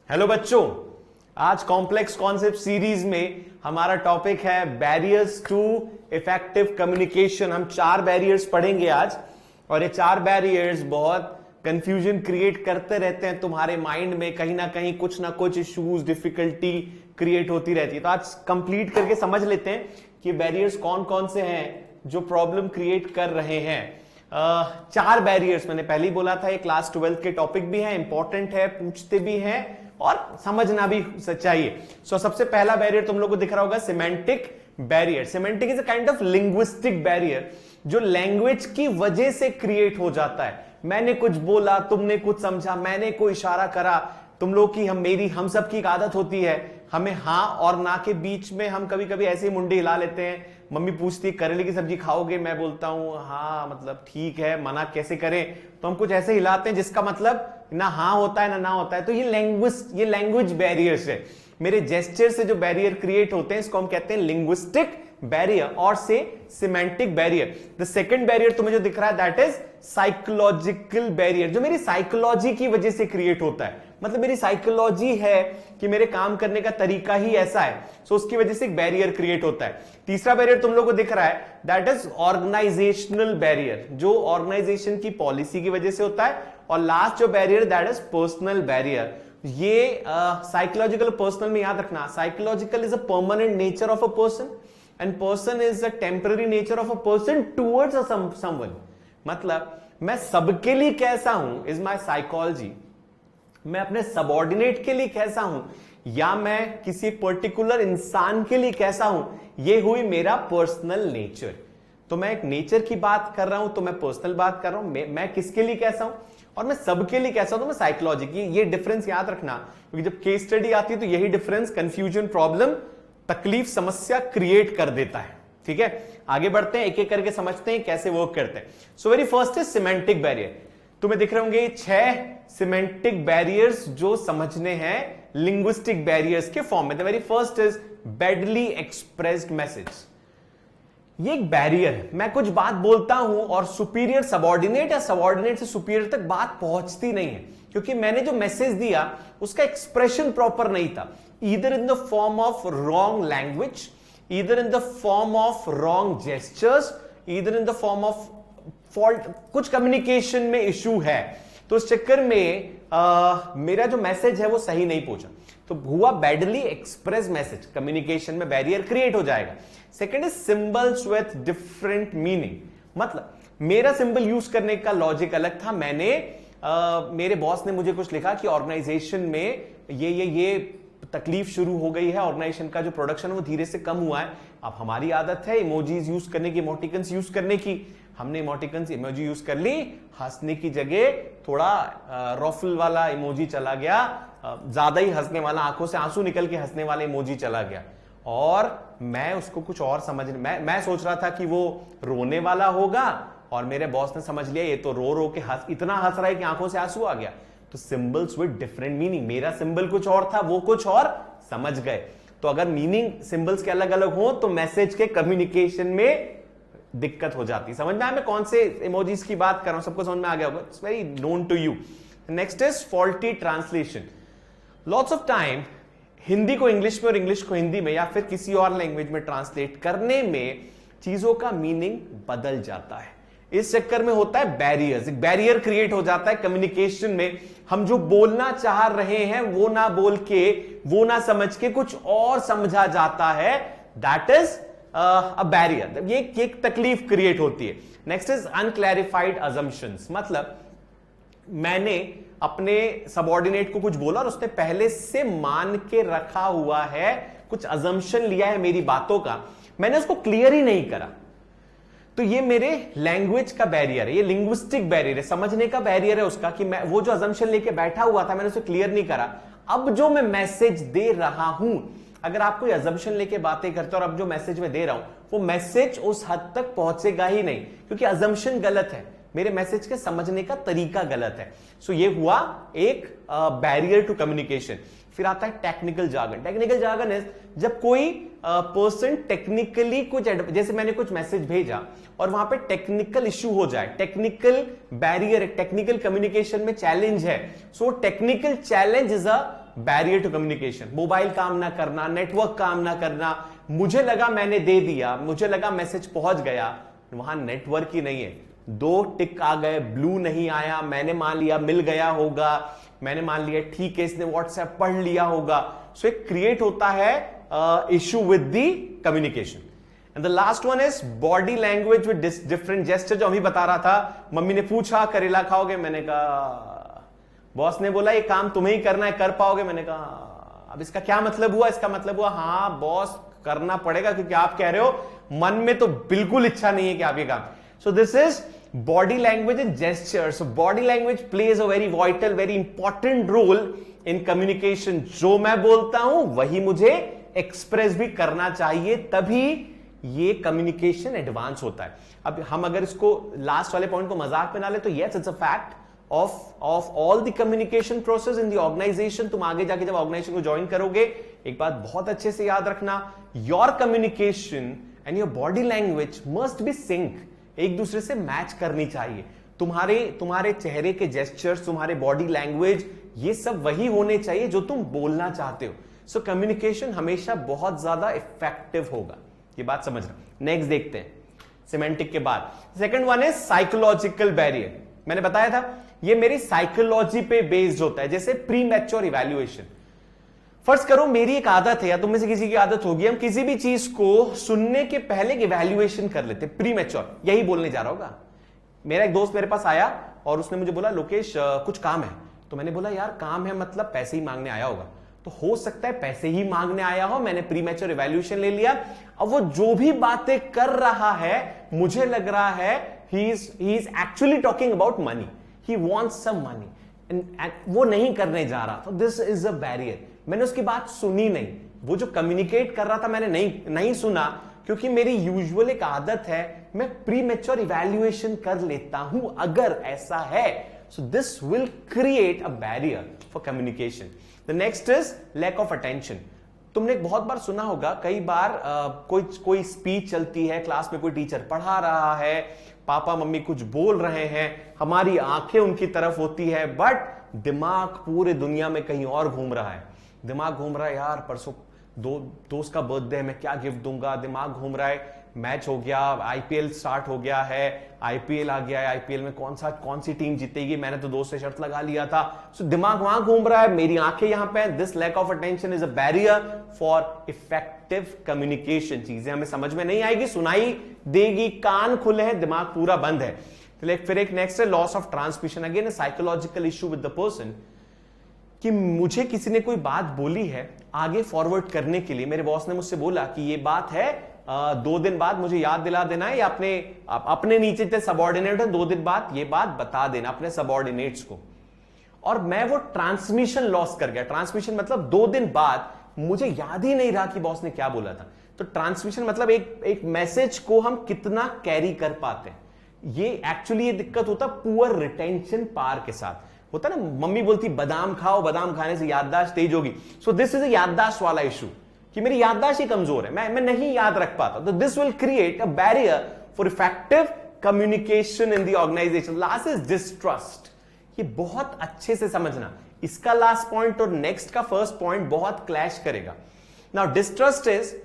Hello बच्चों, आज complex concept series में हमारा टॉपिक है बैरियर्स टू इफेक्टिव कम्युनिकेशन। हम 4 बैरियर्स पढ़ेंगे आज, और ये 4 बैरियर्स बहुत कंफ्यूजन क्रिएट करते रहते हैं तुम्हारे माइंड में। कहीं ना कहीं कुछ ना कुछ इश्यूज, डिफिकल्टी क्रिएट होती रहती है। तो आज कंप्लीट करके समझ लेते हैं कि बैरियर्स कौन कौन से हैं जो प्रॉब्लम क्रिएट कर रहे हैं। 4 बैरियर्स मैंने पहले ही बोला था, ये क्लास 12 के टॉपिक भी है, इंपॉर्टेंट है, पूछते भी हैं और समझना भी चाहिए। सबसे पहला बैरियर तुम लोगों को दिख रहा होगा, semantic barrier. Semantic is a kind of linguistic barrier जो लैंग्वेज की वजह से क्रिएट हो जाता है। मैंने कुछ बोला, तुमने कुछ समझा, मैंने कोई इशारा करा, तुम लोग की हम सब की एक आदत होती है, हमें हाँ और ना के बीच में हम कभी कभी ऐसे ही मुंडी हिला लेते हैं। मम्मी पूछती करेले की सब्जी खाओगे, मैं बोलता हूं हाँ, मतलब ठीक है, मना कैसे करें, तो हम कुछ ऐसे हिलाते हैं जिसका मतलब ना हाँ होता है ना होता है। तो ये लैंग्वेज बैरियर्स है। मेरे जेस्चर से जो बैरियर क्रिएट होते हैं इसको हम कहते हैं लिंग्विस्टिक बैरियर और से semantic barrier. The second barrier तुम्हें जो दिख रहा है दैट इज साइकोलॉजिकल बैरियर, जो मेरी साइकोलॉजी की वजह से क्रिएट होता है। मतलब मेरी साइकोलॉजी है कि मेरे काम करने का तरीका ही ऐसा है, सो उसकी वजह से एक बैरियर क्रिएट होता है। तीसरा बैरियर तुम लोगों को दिख रहा है दैट इज ऑर्गेनाइजेशनल बैरियर, जो ऑर्गेनाइजेशन की पॉलिसी की वजह से होता है। और लास्ट जो barrier that is personal barrier. ये साइकोलॉजिकल पर्सनल में याद रखना, psychological is a permanent nature of a person and person is a temporary nature of a person towards someone. मतलब मैं सबके लिए कैसा हूं इज माय साइकोलॉजी, मैं अपने सबऑर्डिनेट के लिए कैसा हूं या मैं किसी पर्टिकुलर इंसान के लिए कैसा हूं, ये हुई मेरा पर्सनल नेचर। तो मैं एक नेचर की बात कर रहा हूं तो मैं पर्सनल बात कर रहा हूं, मैं किसके लिए कैसा हूं, और मैं सबके लिए कैसा हूं तो मैं साइकोलॉजी की। ये डिफरेंस याद रखना, क्योंकि जब केस स्टडी आती है तो यही डिफरेंस कंफ्यूजन, प्रॉब्लम, तकलीफ, समस्या क्रिएट कर देता है। ठीक है, आगे बढ़ते हैं, एक एक करके समझते हैं कैसे वर्क करते हैं। So very first is semantic barrier. तुम्हें दिख रहे होंगे 6 सिमेंटिक बैरियर्स जो समझने हैं लिंग्विस्टिक बैरियर्स के फॉर्म में। The very first is badly expressed message. ये एक बैरियर है, मैं कुछ बात बोलता हूं और सुपीरियर सबऑर्डिनेट या सबऑर्डिनेट से सुपीरियर तक बात पहुंचती नहीं है, क्योंकि मैंने जो मैसेज दिया उसका एक्सप्रेशन प्रॉपर नहीं था। Either in the form of wrong language, either in the form of wrong gestures, either in the form of fault, कुछ कम्युनिकेशन में इशू है। तो इस चक्कर में मेरा जो मैसेज है वो सही नहीं पहुंचा, तो हुआ बैडली एक्सप्रेस मैसेज, कम्युनिकेशन में बैरियर क्रिएट हो जाएगा। Second is symbols with different meaning. मतलब मेरा सिंबल यूज करने का लॉजिक अलग था, मेरे बॉस ने मुझे कुछ लिखा कि ऑर्गेनाइजेशन में ये तकलीफ शुरू हो गई है, ऑर्गेनाइजेशन का जो प्रोडक्शन वो धीरे से कम हुआ है। अब हमारी आदत है इमोजीज यूज करने की, इमोटिकन्स यूज करने की, हमने इमोटिकन्स इमोजी यूज कर ली, हंसने की जगह थोड़ा रॉफल वाला इमोजी चला गया, ज्यादा ही हंसने वाला, आंखों से आंसू निकल के हंसने वाला इमोजी चला गया, और मैं उसको कुछ और मैं सोच रहा था कि वो रोने वाला होगा, और मेरे बॉस ने समझ लिया ये तो रो के इतना हंस रहा है कि आंखों से आंसू आ गया। तो सिंबल्स विद डिफरेंट मीनिंग, मेरा सिंबल कुछ और था, वो कुछ और समझ गए। तो अगर मीनिंग सिंबल्स के अलग अलग हो तो मैसेज के कम्युनिकेशन में दिक्कत हो जाती। समझ में आया मैं कौन से इमोजीज की बात कर रहा हूं? सबको समझ में आ गया होगा, it's very known to you. Next is faulty translation. Lots of time Hindi को इंग्लिश में और इंग्लिश को हिंदी में या फिर किसी और लैंग्वेज में ट्रांसलेट करने में चीजों का मीनिंग बदल जाता है। इस चक्कर में होता है बैरियर्स, एक बैरियर क्रिएट हो जाता है कम्युनिकेशन में। हम जो बोलना चाह रहे हैं वो ना बोल के, वो ना समझ के कुछ और समझा जाता है, दैट इज अ बैरियर। ये एक तकलीफ क्रिएट होती है। Next is unclarified assumptions. मतलब मैंने अपने सबऑर्डिनेट को कुछ बोला और उसने पहले से मान के रखा हुआ है, कुछ अजम्पशन लिया है मेरी बातों का, मैंने उसको क्लियर ही नहीं करा, तो ये मेरे लैंग्वेज का बैरियर है, ये लिंग्विस्टिक बैरियर है, समझने का बैरियर है उसका, कि मैं वो जो अजम्पशन लेके बैठा हुआ था मैंने उसे क्लियर नहीं करा। अब जो मैं मैसेज दे रहा हूं, अगर आप कोई अजम्पशन लेके बातें करते हो और अब जो मैसेज मैं दे रहा हूं वो मैसेज उस हद तक पहुंचेगा ही नहीं, क्योंकि अजम्पशन गलत है, मेरे मैसेज के समझने का तरीका गलत है। सो ये हुआ एक बैरियर टू कम्युनिकेशन। फिर आता है technical jargon. Technical jargon is जब कोई पर्सन टेक्निकली कुछ, जैसे मैंने कुछ मैसेज भेजा और वहां पे टेक्निकल इश्यू हो जाए, टेक्निकल बैरियर, टेक्निकल कम्युनिकेशन में चैलेंज है, so technical challenge is a barrier to communication, mobile काम ना करना, नेटवर्क काम ना करना, मुझे लगा मैंने दे दिया, मुझे लगा मैसेज पहुंच गया, वहां नेटवर्क ही नहीं है, 2 टिक आ गए, ब्लू नहीं आया, मैंने मान लिया मिल गया होगा, मैंने मान लिया ठीक है इसने व्हाट्सएप पढ़ लिया होगा, सो एक क्रिएट होता है issue with the communication. And the last one is body language with different gesture, जो अभी बता रहा था। मम्मी ने पूछा करेला खाओगे, मैंने कहा, बॉस ने बोला ये काम तुम्हें ही करना है, कर पाओगे, मैंने कहा अब इसका क्या मतलब हुआ, इसका मतलब हुआ हाँ बॉस करना पड़ेगा क्योंकि आप कह रहे हो, मन में तो बिल्कुल इच्छा नहीं है कि आप ये काम। सो this is body language and gesture. So body language plays a very vital, very important role in communication. जो मैं बोलता हूं वही मुझे एक्सप्रेस भी करना चाहिए, तभी ये कम्युनिकेशन एडवांस होता है। अब हम अगर इसको लास्ट वाले पॉइंट को मजाक में ना ले तो yes it's a fact of all the communication process in the organisation. तुम आगे जाके जब ऑर्गेनाइजेशन को ज्वाइन करोगे, एक बात बहुत अच्छे से याद रखना, your communication and your body language must be sync, एक दूसरे से मैच करनी चाहिए। तुम्हारे चेहरे के जेस्चर्स, तुम्हारे बॉडी लैंग्वेज, ये सब वही होने चाहिए जो तुम बोलना चाहते हो। सो कम्युनिकेशन हमेशा बहुत ज्यादा इफेक्टिव होगा, ये बात समझना। नेक्स्ट देखते हैं सिमेंटिक के बाद। सेकंड वन है साइकोलॉजिकल बैरियर। मैंने बताया था ये मेरी साइकोलॉजी पे बेस्ड होता है, जैसे प्री मैच्योर इवैल्यूएशन। फर्ज करो मेरी एक आदत है या तुम में से किसी की आदत होगी, हम किसी भी चीज को सुनने के पहले इवैल्यूएशन कर लेते, प्री मैच्योर, यही बोलने जा रहा होगा। मेरा एक दोस्त मेरे पास आया और उसने मुझे बोला लोकेश कुछ काम है, तो मैंने बोला यार काम है मतलब पैसे ही मांगने आया होगा, तो हो सकता है पैसे ही मांगने आया हो, मैंने प्री मैच्योर इवैल्यूएशन ले लिया। अब वो जो भी बातें कर रहा है मुझे लग रहा है he is actually talking about money, he wants some money, वो नहीं करने जा रहा, तो दिस इज अ बैरियर। मैंने उसकी बात सुनी नहीं, वो जो कम्युनिकेट कर रहा था मैंने नहीं सुना, क्योंकि मेरी यूजुअल एक आदत है मैं प्री मैच्योर इवैल्यूएशन कर लेता हूं अगर ऐसा है। So this will create a barrier for communication. The next is lack of attention. तुमने बहुत बार सुना होगा, कई बार कोई स्पीच चलती है, क्लास में कोई टीचर पढ़ा रहा है, पापा मम्मी कुछ बोल रहे हैं, हमारी आंखें उनकी तरफ होती है, बट दिमाग पूरे दुनिया में कहीं और घूम रहा है। दिमाग घूम रहा है यार परसों दोस्त का बर्थडे है, मैं क्या गिफ्ट दूंगा, दिमाग घूम रहा है, मैच हो गया, आईपीएल स्टार्ट हो गया है, आईपीएल आ गया है, आईपीएल में कौन सी टीम जीतेगी, मैंने तो दोस्त से शर्त लगा लिया था। सो दिमाग वहां घूम रहा है, मेरी आंखें यहां पे। This lack of attention is a barrier for effective communication. चीजें हमें समझ में नहीं आएगी, सुनाई देगी, कान खुले हैं, दिमाग पूरा बंद है। फिर एक नेक्स्ट है loss of transmission. Again A psychological issue with the person, कि मुझे किसी ने कोई बात बोली है, आगे फॉरवर्ड करने के लिए मेरे बॉस ने मुझसे बोला कि ये बात है 2 दिन बाद मुझे याद दिला देना है, या अपने नीचे थे सबऑर्डिनेट है, 2 दिन बाद ये बात बता देना अपने सबऑर्डिनेट्स को। और मैं वो ट्रांसमिशन लॉस कर गया। ट्रांसमिशन मतलब 2 दिन बाद मुझे याद ही नहीं रहा कि बॉस ने क्या बोला था। तो ट्रांसमिशन मतलब एक मैसेज को हम कितना कैरी कर पाते हैं। ये एक्चुअली ये दिक्कत होता पुअर रिटेंशन पावर के साथ होता ना। मम्मी बोलती बादाम खाओ, बादाम खाने से याददाश्त तेज होगी। सो दिस इज अ याददाश्त वाला इशू कि मेरी याददाश्त ही कमजोर है, मैं नहीं याद रख पाता। तो this will create a barrier for effective communication in the organisation. Last is distrust. ये बहुत अच्छे से समझना, इसका लास्ट पॉइंट और नेक्स्ट का फर्स्ट पॉइंट बहुत क्लैश करेगा। नाउ डिस्ट्रस्ट इज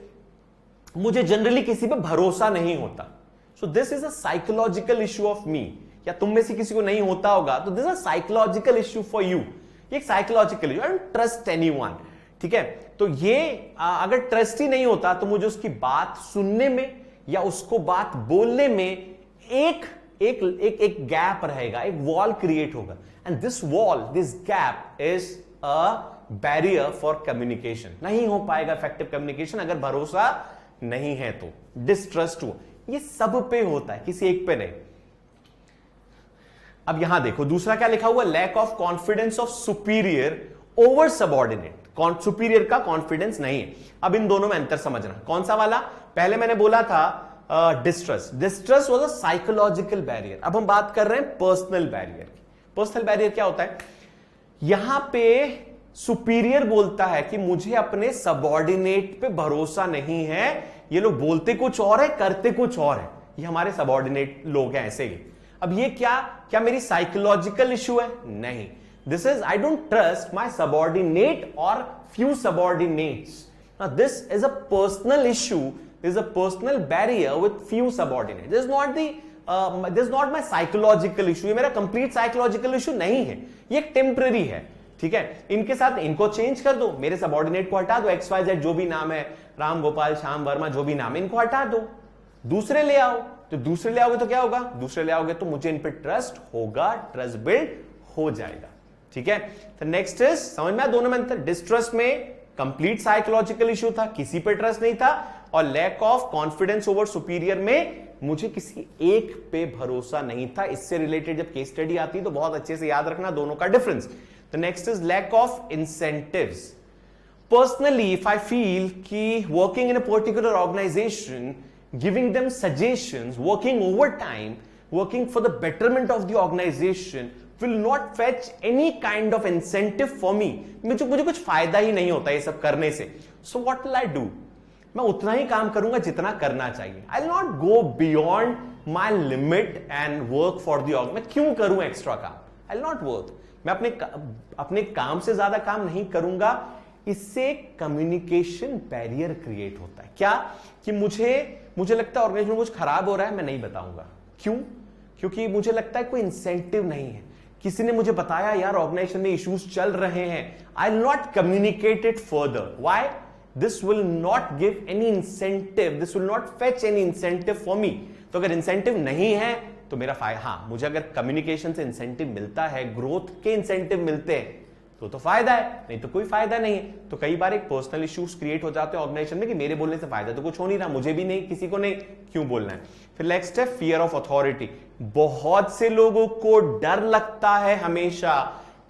मुझे जनरली किसी पे भरोसा नहीं होता। So this is a psychological issue of me, या तुम में से किसी को नहीं होता होगा, तो this is a psychological issue for you. ये एक psychological issue, and trust anyone, ठीक है। तो ये अगर ट्रस्ट ही नहीं होता तो मुझे उसकी बात सुनने में या उसको बात बोलने में एक गैप रहेगा, एक वॉल क्रिएट होगा, and this gap is a barrier for communication. नहीं हो पाएगा इफेक्टिव कम्युनिकेशन अगर भरोसा नहीं है तो, डिस्ट्रस्ट हो। ये सब पे होता है, किसी एक पे नहीं। अब यहां देखो दूसरा क्या लिखा हुआ, lack of confidence of superior over subordinate. Superior का कॉन्फिडेंस नहीं है। अब इन दोनों में अंतर समझना, कौन सा वाला? पहले मैंने बोला था distrust. Distrust was a psychological barrier. अब हम बात कर रहे हैं पर्सनल बैरियर की। पर्सनल बैरियर क्या होता है? यहां पे सुपीरियर बोलता है कि मुझे अपने सबऑर्डिनेट पे भरोसा नहीं है, ये लोग बोलते कुछ और है, करते कुछ और है, ये हमारे सबऑर्डिनेट लोग हैं ऐसे ही। अब ये क्या मेरी साइकोलॉजिकल इशू है? नहीं, This is, I don't trust my subordinate or few subordinates. Now this is a personal issue. This is a personal barrier with few subordinates. This is not this is not my psychological issue. ये मेरा complete psychological issue नहीं है. ये एक temporary है. ठीक है, इनके साथ इनको चेंज कर दो, मेरे सबॉर्डिनेट को हटा दो, XYZ जो भी नाम है, राम गोपाल श्याम वर्मा जो भी नाम है, इनको हटा दो, दूसरे ले आओ. तो दूसरे ले आओगे तो क्या होगा? दूसरे ले आओगे तो मुझे इन पे ट्रस्ट होगा, ट्रस्ट बिल्ड हो जाएगा. ठीक है, तो नेक्स्ट इज, समझ में आया दोनों में अंतर? डिस्ट्रस्ट में कंप्लीट साइकोलॉजिकल इश्यू था, किसी पे ट्रस्ट नहीं था, और lack of confidence over superior में मुझे किसी एक पे भरोसा नहीं था. इससे रिलेटेड जब केस स्टडी आती है तो बहुत अच्छे से याद रखना दोनों का difference. The next is lack of incentives. Personally, if I feel कि working in a particular organization, giving them suggestions, working overtime, working for the betterment of the organization will not fetch any kind of incentive for me. मुझे कुछ फायदा ही नहीं होता ये सब करने से. So what will I do? मैं उतना ही काम करूंगा जितना करना चाहिए. I'll not go beyond my limit and work for the org. मैं क्यों करूं एक्स्ट्रा काम? I'll not work. मैं अपने काम से ज्यादा काम नहीं करूंगा. इससे कम्युनिकेशन बैरियर क्रिएट होता है. क्या कि मुझे लगता है ऑर्गेनाइजेशन में कुछ खराब हो रहा है, मैं नहीं बताऊंगा. क्यों? क्योंकि मुझे लगता है कोई इंसेंटिव नहीं है. किसी ने मुझे बताया यार ऑर्गेनाइजेशन में इश्यूज चल रहे हैं, I will not communicate it further. Why? This will not give any incentive, this will not fetch any incentive for me. तो अगर इंसेंटिव नहीं है तो मेरा फायदा, हाँ मुझे अगर कम्युनिकेशन से इंसेंटिव मिलता है, ग्रोथ के इंसेंटिव मिलते हैं तो फायदा है, नहीं तो कोई फायदा नहीं है. तो कई बार एक पर्सनल इश्यूज क्रिएट हो जाते हैं ऑर्गेनाइजेशन में कि मेरे बोलने से फायदा तो कुछ हो नहीं रहा, मुझे भी नहीं, किसी को नहीं, क्यों बोलना है. फिर नेक्स्ट है फियर ऑफ अथॉरिटी. बहुत से लोगों को डर लगता है हमेशा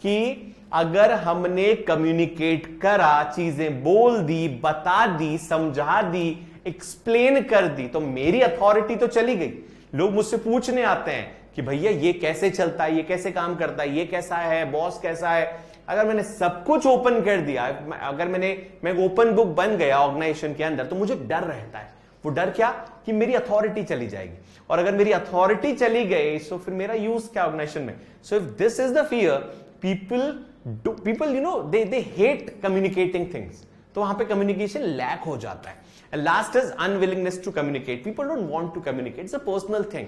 कि अगर हमने कम्युनिकेट करा, चीजें बोल दी, बता दी, समझा दी, एक्सप्लेन कर दी, तो मेरी अथॉरिटी तो चली गई. लोग मुझसे पूछने आते हैं कि भैया ये कैसे चलता है, ये कैसे काम करता है, ये कैसा है, बॉस कैसा है. अगर मैंने सब कुछ ओपन कर दिया, अगर मैं ओपन बुक बन गया ऑर्गेनाइजेशन के अंदर, तो मुझे डर रहता है. वो डर क्या? कि मेरी अथॉरिटी चली जाएगी, और अगर मेरी अथॉरिटी चली गई तो फिर मेरा यूज क्या ऑर्गेनाइजेशन में. So if this is the fear, people you know they hate communicating things. तो वहां पे कम्युनिकेशन लैक हो जाता है. Last is unwillingness to communicate. People don't want to communicate. It's a personal thing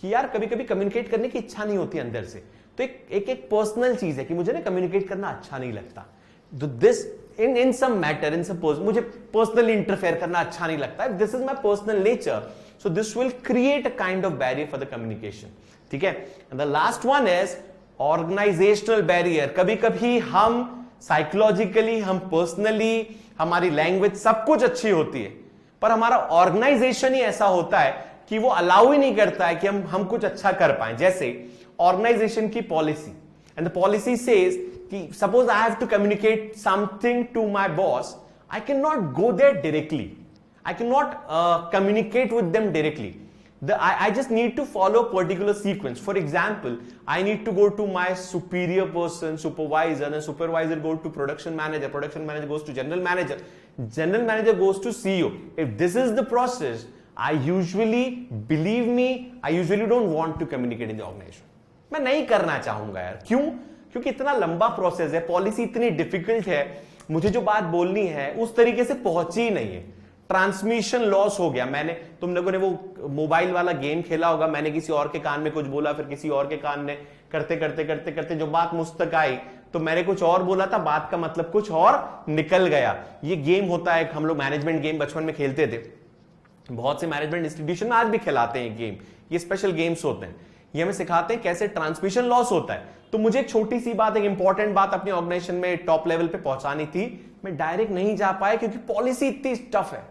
कि यार कभी कभी कम्युनिकेट करने की इच्छा नहीं होती अंदर से. तो एक पर्सनल चीज है कि मुझे ना कम्युनिकेट करना अच्छा नहीं लगता. दिस इन सम मैटर, इन सम मुझे पर्सनली इंटरफेयर करना अच्छा नहीं लगता. This is my personal nature, so this will create a kind of barrier for the communication. ठीक है. The last one is organisational barrier. कभी कभी हम साइकोलॉजिकली, हम पर्सनली, हमारी लैंग्वेज सब कुछ अच्छी होती है, पर हमारा ऑर्गेनाइजेशन ही ऐसा होता है कि वो अलाउ ही नहीं करता है कि हम कुछ अच्छा कर पाए. जैसे ऑर्गेनाइजेशन की policy, and the policy says कि suppose I have to communicate something to my boss, I can not go there directly, I can not communicate with them directly. I just need to follow particular sequence. For example, I need to go to my superior person, supervisor, and supervisor goes to production manager goes to general manager goes to CEO. If this is the process, I usually, believe me, I usually don't want to communicate in the organization. मैं नहीं करना चाहूंगा यार. क्यों? क्योंकि इतना लंबा process है, पॉलिसी इतनी डिफिकल्ट है, मुझे जो बात बोलनी है उस तरीके से पहुंची ही नहीं है. ट्रांसमिशन लॉस हो गया. तुम लोगों ने वो मोबाइल वाला गेम खेला होगा, मैंने किसी और के कान में कुछ बोला, फिर किसी और के कान में करते करते करते करते जो बात मुझ तक आई तो मैंने कुछ और बोला था, बात का मतलब कुछ और निकल गया. ये गेम होता है, हम लोग मैनेजमेंट गेम बचपन में खेलते थे, बहुत से मैनेजमेंट इंस्टीट्यूशन में आज भी खिलाते हैं गेम. ये स्पेशल गेम्स होते हैं, ये हमें सिखाते हैं कैसे ट्रांसमिशन लॉस होता है. तो मुझे एक छोटी सी बात, एक इंपॉर्टेंट बात अपने ऑर्गेनाइजेशन में टॉप लेवल पे पहुंचानी थी, मैं डायरेक्ट नहीं जा पाया क्योंकि पॉलिसी इतनी टफ है.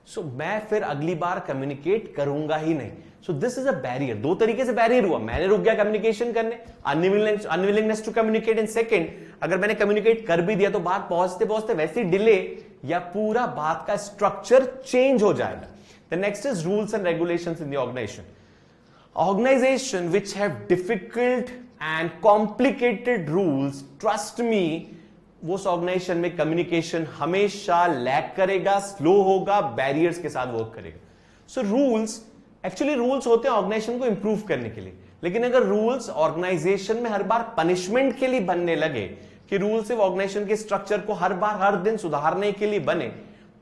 सो मैं फिर अगली बार कम्युनिकेट करूंगा ही नहीं. सो दिस इज अ बैरियर. दो तरीके से बैरियर हुआ. मैंने रुक गया कम्युनिकेशन करने, unwillingness to communicate. And second, अगर मैंने कम्युनिकेट कर भी दिया तो बात पहुंचते पहुंचते वैसे डिले या पूरा बात का स्ट्रक्चर चेंज हो जाएगा. The next is rules and regulations in the organisation. Organization which have difficult and complicated rules, trust me, वो उस ऑर्गेनाइजेशन में कम्युनिकेशन हमेशा लैक करेगा, स्लो होगा, बैरियर्स के साथ वर्क करेगा. सो रूल्स, एक्चुअली रूल्स होते हैं ऑर्गेनाइजेशन को इंप्रूव करने के लिए. लेकिन अगर रूल्स ऑर्गेनाइजेशन में हर बार पनिशमेंट के लिए बनने लगे कि रूल सिर्फ ऑर्गेनाइजेशन के स्ट्रक्चर को हर बार हर दिन सुधारने के लिए बने,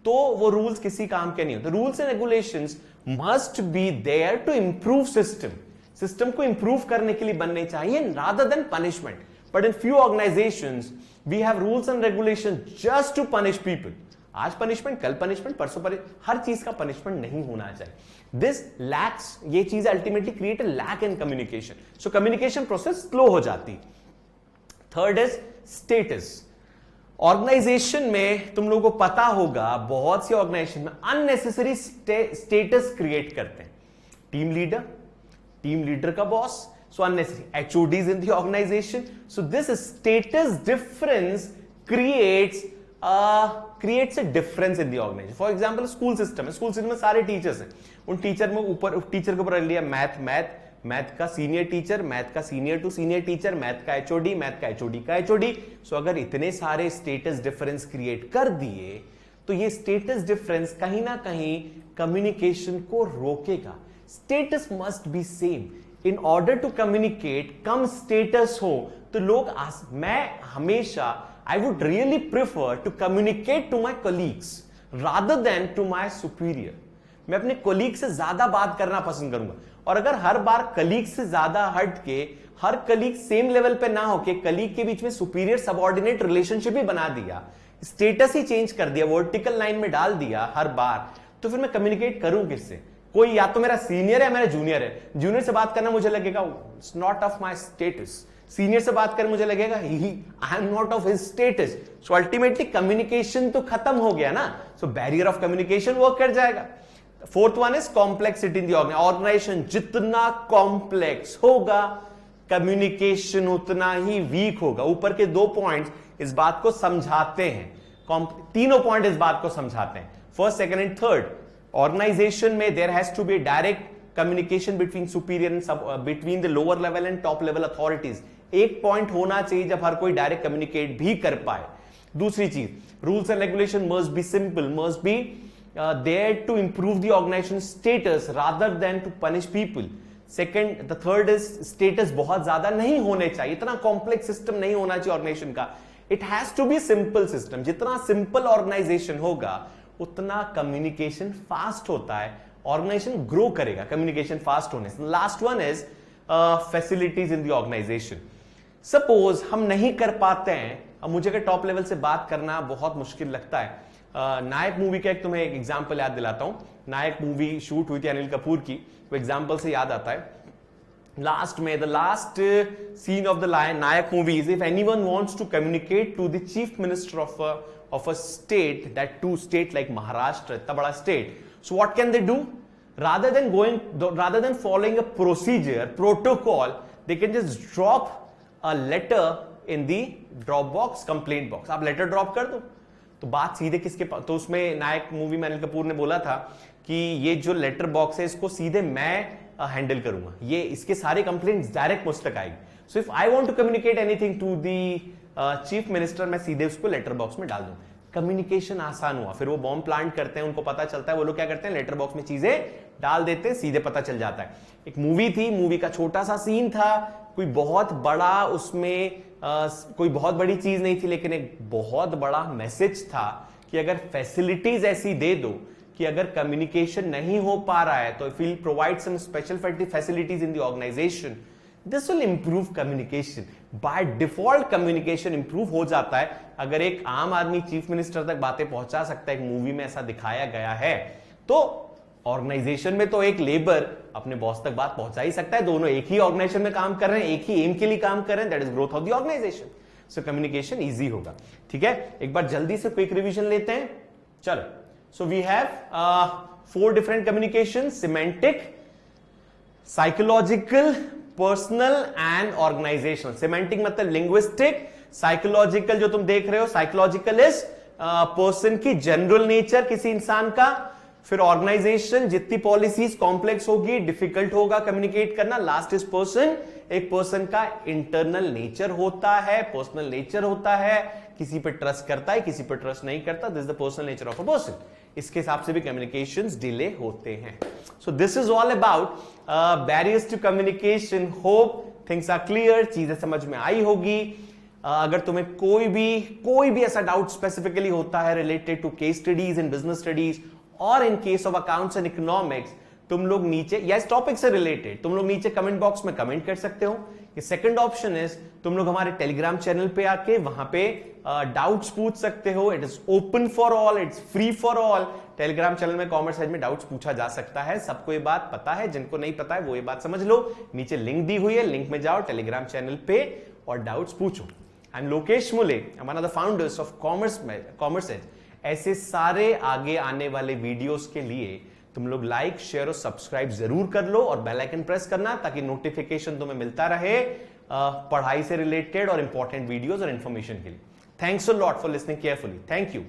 तो वो रूल्स किसी काम के नहीं होते. Rules and regulations must be there to improve system को इंप्रूव करने के लिए बनने चाहिए rather than punishment. But in few organisations we have rules and regulation just to punish people. आज पनिशमेंट, कल पनिशमेंट, परसों हर चीज का पनिशमेंट नहीं होना चाहिए. दिस लैक्स, ये चीज ultimately create a lack in communication. So communication process slow हो जाती. Third is status. ऑर्गेनाइजेशन में तुम लोगों को पता होगा, बहुत सी ऑर्गेनाइजेशन में अननेसेसरी स्टेटस क्रिएट करते हैं. टीम लीडर का boss, so unnecessary HODs in the organization. So this status difference creates a difference in the organization. For example, school system में सारे टीचर्स हैं. उन टीचर में टीचर के ऊपर लिया मैथ का सीनियर टीचर, मैथ का senior to senior teacher, math का HOD, मैथ का HOD का HOD. सो अगर इतने सारे स्टेटस डिफरेंस क्रिएट कर दिए तो ये स्टेटस डिफरेंस कहीं ना कहीं कम्युनिकेशन को रोकेगा. Status must be same. In order to communicate कम स्टेटस हो तो लोग मैं हमेशा I would really prefer to communicate to my colleagues rather than to my superior. मैं अपने कलीग से ज्यादा बात करना पसंद करूंगा. और अगर हर बार कलीग से ज्यादा हट के हर कलीग सेम लेवल पे ना होके कलीग के बीच में सुपीरियर सबऑर्डिनेट रिलेशनशिप ही बना दिया, स्टेटस ही चेंज कर दिया, वर्टिकल लाइन में डाल दिया हर बार, तो फिर मैं कम्युनिकेट करूं किससे? कोई या तो मेरा सीनियर है, मेरा जूनियर है. जूनियर से बात करना मुझे लगेगा it's not of my status. Senior से बात करना मुझे लगेगा I am not of his status. So ultimately communication तो खत्म हो गया ना. So barrier of communication work कर जाएगा. Fourth one is complexity in the organisation. जितना कॉम्प्लेक्स होगा कम्युनिकेशन उतना ही वीक होगा. ऊपर के 2 पॉइंट्स इस बात को समझाते हैं, तीनों पॉइंट इस बात को समझाते हैं. First, second and third. Organisation में there has to be direct communication between superior and between the lower level and top level authorities. एक पॉइंट होना चाहिए जब हर कोई डायरेक्ट कम्युनिकेट भी कर पाए. दूसरी चीज, rules and regulation must be simple, must be there to improve the organisation status rather than to punish people. Second, the third is status बहुत ज्यादा नहीं होने चाहिए, इतना कॉम्प्लेक्स सिस्टम नहीं होना चाहिए ऑर्गेनाइजेशन का. It has to be simple system. जितना सिंपल ऑर्गेनाइजेशन होगा उतना कम्युनिकेशन फास्ट होता है, ऑर्गेनाइजेशन ग्रो करेगा कम्युनिकेशन फास्ट होने से. Last one is facilities in the organization. Suppose हम नहीं कर पाते हैं, अब मुझे अगर टॉप लेवल से बात करना बहुत मुश्किल लगता है. नायक मूवी का एक तुम्हें एक एग्जांपल याद दिलाता हूं. नायक मूवी शूट हुई थी अनिल कपूर की, वो एग्जांपल से याद आता है. लास्ट में the last scene of the Nayak movie is if anyone wants to communicate to the chief minister of a state, that too state like Maharashtra, इतना बड़ा state. So what can they do? Rather than following a procedure, protocol, they can just drop a letter in the drop box, complaint box. आप letter drop कर दो तो बात सीधे किसके पास. तो उसमें नायक मूवी में अनिल कपूर ने बोला था कि ये जो लेटर बॉक्स है इसको सीधे मैं हैंडल करूंगा, ये इसके सारे कंप्लेंट्स डायरेक्ट मुझ तक आएगी. So if I want to communicate anything to the chief minister, मैं सीधे उसको लेटर बॉक्स में डाल दूं. कम्युनिकेशन आसान हुआ. फिर वो बॉम्ब प्लांट करते हैं, उनको पता चलता है, वो लोग क्या करते हैं, लेटर बॉक्स में चीजें डाल देते हैं, सीधे पता चल जाता है. एक मूवी थी, मूवी का छोटा सा सीन था, कोई बहुत बड़ा उसमें कोई बहुत बड़ी चीज नहीं थी, लेकिन एक बहुत बड़ा मैसेज था कि अगर फैसिलिटीज ऐसी दे दो कि अगर कम्युनिकेशन नहीं हो पा रहा है तो if will provide some special facilities in the organization, this will improve communication. By default communication improve हो जाता है. अगर एक आम आदमी चीफ मिनिस्टर तक बातें पहुंचा सकता है, एक मूवी में ऐसा दिखाया गया है, तो ऑर्गेनाइजेशन में तो एक लेबर अपने बॉस तक बात पहुंचा ही सकता है. दोनों एक ही ऑर्गेनाइजेशन में काम कर रहे हैं, एक ही एम के लिए काम कर रहे हैं, that is growth of the organization. So communication easy होगा. ठीक है, एक बार जल्दी से क्विक रिवीजन लेते हैं. चलो, so we have 4 different communication: semantic, psychological, personal and organizational. Semantic मतलब लिंग्विस्टिक, साइकोलॉजिकल जो तुम देख रहे हो, साइकोलॉजिकल इज पर्सन की जनरल नेचर, किसी इंसान का. फिर ऑर्गेनाइजेशन, जितनी पॉलिसीज कॉम्प्लेक्स होगी, डिफिकल्ट होगा कम्युनिकेट करना. लास्ट इज पर्सन, एक पर्सन का इंटरनल नेचर होता है, पर्सनल नेचर होता है किसी पे ट्रस्ट करता है, किसी पे ट्रस्ट नहीं करता, this is the personal nature of a person. इसके हिसाब से भी कम्युनिकेशंस डिले होते हैं। So this is all about barriers to communication. Hope things are clear, चीजें समझ में आई होगी। अगर तुम्हें कोई भी ऐसा डाउट स्पेसिफिकली होता है related to case studies in business studies और in case of accounts and economics, तुम लोग नीचे या इस टॉपिक से रिलेटेड तुम लोग नीचे कमेंट बॉक्स में कमेंट कर सकते हो। ये सेकंड ऑप्शन इज तुम लोग हमारे टेलीग्राम चैनल पे आके वहां पे डाउट्स पूछ सकते हो। It is open for all, it's free for all. Telegram channel में कॉमर्स एज में डाउट्स पूछा जा सकता है। सबको ये बात पता है, जिनको नहीं पता है वो ये बात समझ लो। नीचे लिंक दी हुई है, लिंक में जाओ टेलीग्राम चैनल पे और डाउट्स पूछो। I am Lokesh Mule, I am one of the founders of Commerce Edge. ऐसे सारे आगे आने वाले वीडियोस के लिए तुम लोग लाइक, शेयर और सब्सक्राइब जरूर कर लो और बेल आइकन प्रेस करना ताकि नोटिफिकेशन तुम्हें मिलता रहे पढ़ाई से रिलेटेड और इंपॉर्टेंट वीडियोस और इंफॉर्मेशन के लिए। Thanks a lot for listening carefully. Thank you.